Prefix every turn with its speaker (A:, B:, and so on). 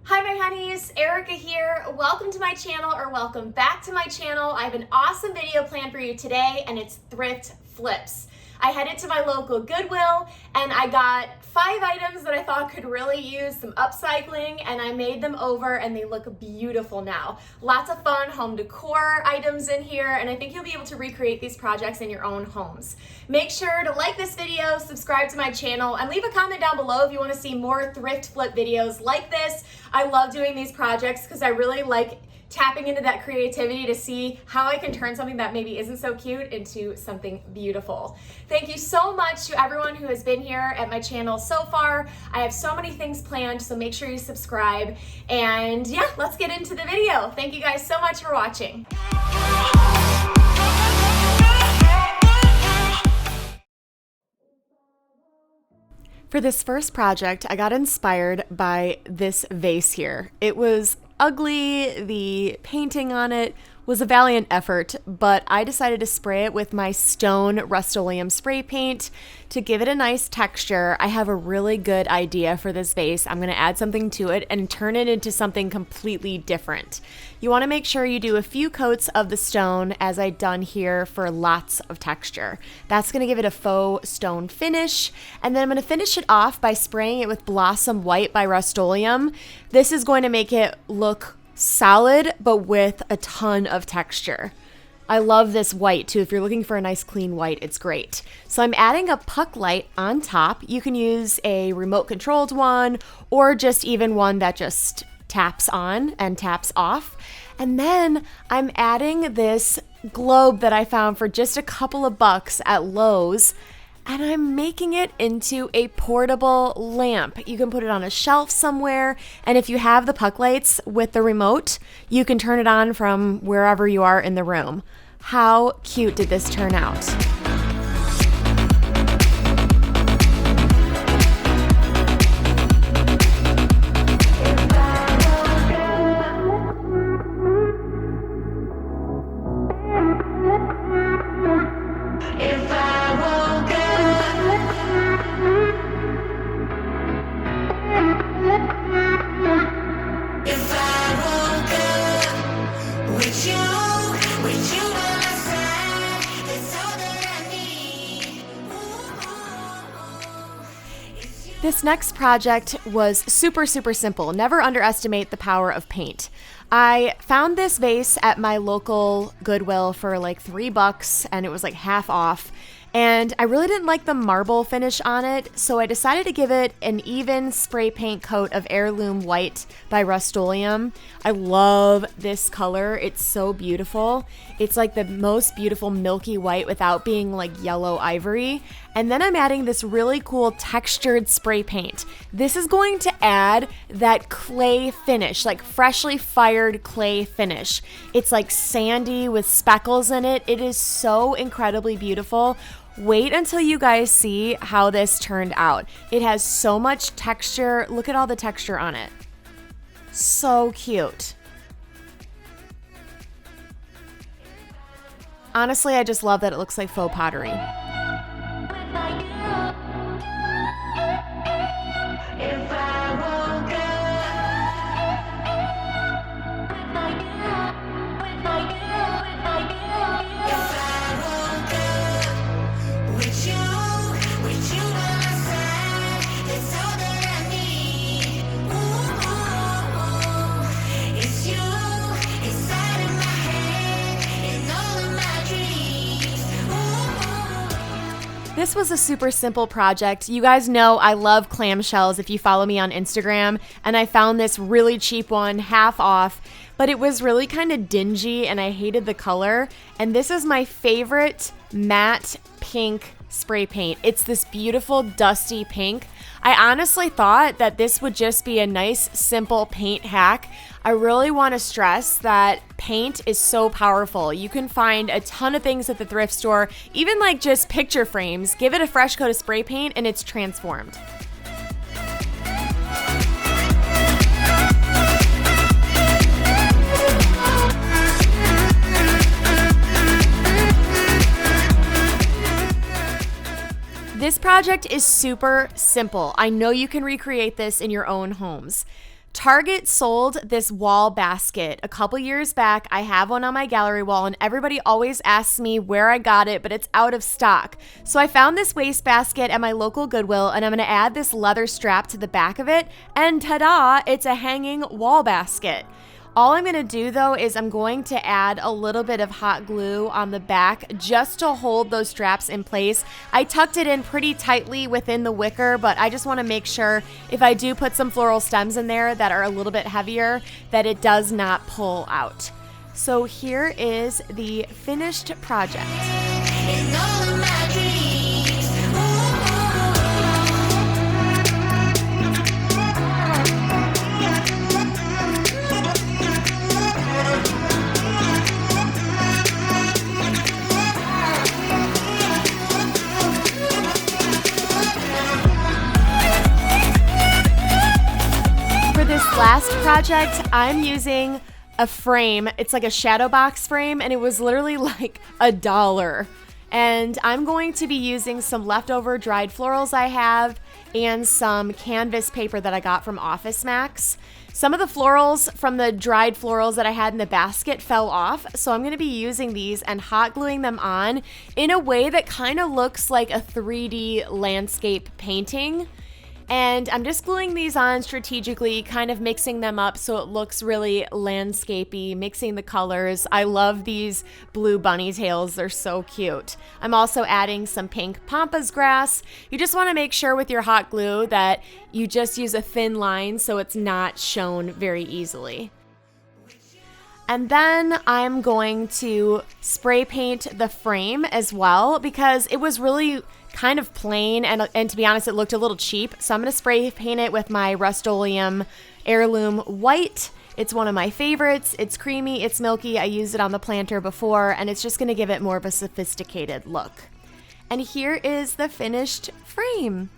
A: Hi my honeys, Erica here. Welcome to my channel, or welcome back to my channel. I have an awesome video planned for you today, and it's thrift flips. I headed to my local Goodwill and I got 5 items that I thought could really use some upcycling, and I made them over and they look beautiful now. Lots of fun home decor items in here, and I think you'll be able to recreate these projects in your own homes. Make sure to like this video, subscribe to my channel, and leave a comment down below if you want to see more thrift flip videos like this. I love doing these projects because I really like tapping into that creativity to see how I can turn something that maybe isn't so cute into something beautiful. Thank you so much to everyone who has been here at my channel so far. I have so many things planned, so make sure you subscribe. And yeah, let's get into the video. Thank you guys so much for watching. For this first project, I got inspired by this vase here. It was ugly, the painting on it was a valiant effort, but I decided to spray it with my stone Rust-Oleum spray paint to give it a nice texture. I have a really good idea for this vase. I'm going to add something to it and turn it into something completely different. You want to make sure you do a few coats of the stone, as I've done here, for lots of texture. That's going to give it a faux stone finish, and then I'm going to finish it off by spraying it with Blossom White by Rust-Oleum. This is going to make it look solid, but with a ton of texture. I love this white too. If you're looking for a nice clean white, it's great. So I'm adding a puck light on top. You can use a remote controlled one, or just even one that just taps on and taps off. And then I'm adding this globe that I found for just a couple of bucks at Lowe's, and I'm making it into a portable lamp. You can put it on a shelf somewhere, and if you have the puck lights with the remote, you can turn it on from wherever you are in the room. How cute did this turn out? This next project was super simple. Never underestimate the power of paint. I found this vase at my local Goodwill for like $3, and it was like half off. And I really didn't like the marble finish on it, so I decided to give it an even spray paint coat of Heirloom White by Rust-Oleum. I love this color. It's so beautiful. It's like the most beautiful milky white without being like yellow ivory. And then I'm adding this really cool textured spray paint. This is going to add that clay finish, like freshly fired clay finish. It's like sandy with speckles in it. It is so incredibly beautiful. Wait until you guys see how this turned out. It has so much texture. Look at all the texture on it. So cute. Honestly, I just love that it looks like faux pottery. This was a super simple project. You guys know I love clamshells if you follow me on Instagram, and I found this really cheap one, half off, but it was really kind of dingy and I hated the color. And this is my favorite matte pink spray paint. It's this beautiful dusty pink. I honestly thought that this would just be a nice simple paint hack. I really want to stress that paint is so powerful. You can find a ton of things at the thrift store, even like just picture frames. Give it a fresh coat of spray paint and it's transformed. This project is super simple. I know you can recreate this in your own homes. Target sold this wall basket a couple years back. I have one on my gallery wall, and everybody always asks me where I got it, but it's out of stock. So I found this wastebasket at my local Goodwill, and I'm going to add this leather strap to the back of it, and ta-da, it's a hanging wall basket. All I'm going to do though is I'm going to add a little bit of hot glue on the back just to hold those straps in place. I tucked it in pretty tightly within the wicker, but I just want to make sure if I do put some floral stems in there that are a little bit heavier, that it does not pull out. So here is the finished project. Last project, I'm using a frame. It's like a shadow box frame, and it was literally like $1. And I'm going to be using some leftover dried florals I have and some canvas paper that I got from Office Max. Some of the florals from the dried florals that I had in the basket fell off, so I'm going to be using these and hot gluing them on in a way that kind of looks like a 3D landscape painting. And I'm just gluing these on strategically, kind of mixing them up so it looks really landscapey, mixing the colors. I love these blue bunny tails. They're so cute. I'm also adding some pink pampas grass. You just want to make sure with your hot glue that you just use a thin line so it's not shown very easily. And then I'm going to spray paint the frame as well because it was really kind of plain and to be honest, it looked a little cheap. So I'm going to spray paint it with my Rust-Oleum Heirloom White. It's one of my favorites. It's creamy, it's milky. I used it on the planter before, and it's just going to give it more of a sophisticated look. And here is the finished frame.